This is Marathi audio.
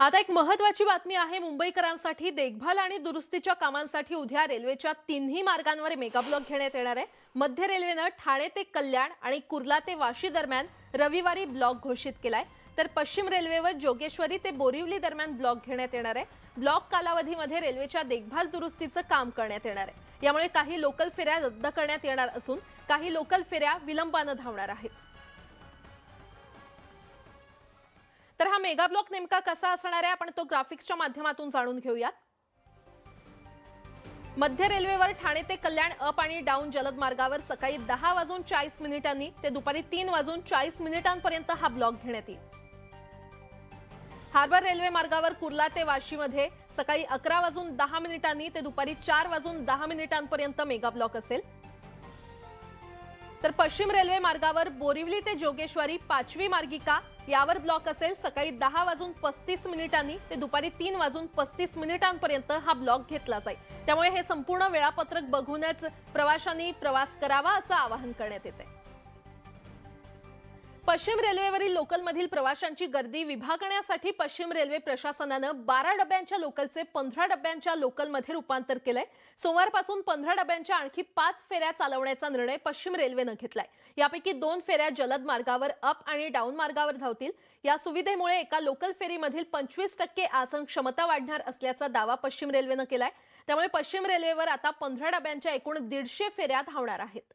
आता एक महत्त्वाची बातमी आहे मुंबईकरांसाठी देखभाल आणि दुरुस्तीच्या कामांसाठी उद्या रेल्वेच्या तिन्ही मार्गांवर मेगा ब्लॉक घेण्यात येणार आहे। मध्य रेल्वेने ठाणे ते कल्याण आणि कुर्ला ते वाशी दरम्यान रविवारी ब्लॉक घोषित केलाय, तर पश्चिम रेल्वेवर जोगेश्वरी ते बोरिवली दरम्यान ब्लॉक घेण्यात येणार आहे। ब्लॉक कालावधीमध्ये रेल्वेच्या देखभाल दुरुस्तीचं काम करण्यात येणार आहे। यामुळे काही लोकल फेऱ्या रद्द करण्यात येणार असून काही लोकल फेऱ्या विलंबाने धावणार आहेत। तर हा मेगा ब्लॉक नेमका कसा असणार आहे आपण तो ग्राफिक्सच्या माध्यमातून जाणून घेऊयात। मध्य रेल्वेवर ठाणे ते कल्याण अप आणि डाऊन जलद मार्गावर सकाळी 10:40 ते दुपारी 3:40 हा ब्लॉक घेण्यात येईल। हार्बर रेल्वे मार्गावर कुर्ला ते वाशीमध्ये सकाळी 11:10 ते दुपारी 4:10 मेगा ब्लॉक असेल। तर पश्चिम रेल्वे मार्गावर बोरिवली ते जोगेश्वरी 5वी मार्गिका यावर ब्लॉक असेल। सकाळी 10:35 ते दुपारी 3:35 हा ब्लॉक घेतला जाईल। त्यामुळे हे संपूर्ण वेळापत्रक बघूनच प्रवाशांनी प्रवास करावा असं आवाहन करण्यात येते। पश्चिम रेल्वेवरील लोकलमधील प्रवाशांची गर्दी विभागण्यासाठी पश्चिम रेल्वे प्रशासनाने 12 डब्यांच्या लोकलचे 15 डब्यांच्या लोकलमध्ये रूपांतर केलंय। सोमवारपासून 15 डब्यांच्या आणखी 5 फेऱ्या चालवण्याचा निर्णय पश्चिम रेल्वेने घेतलाय। यापैकी 2 फेऱ्या जलद मार्गावर अप आणि डाऊन मार्गावर धावतील। या सुविधेमुळे एका लोकल फेरीमधील 25% आसन क्षमता वाढणार असल्याचा दावा पश्चिम रेल्वेने केलाय। त्यामुळे पश्चिम रेल्वेवर आता 15 डब्यांच्या एकूण 150 फेऱ्या धावणार आहेत।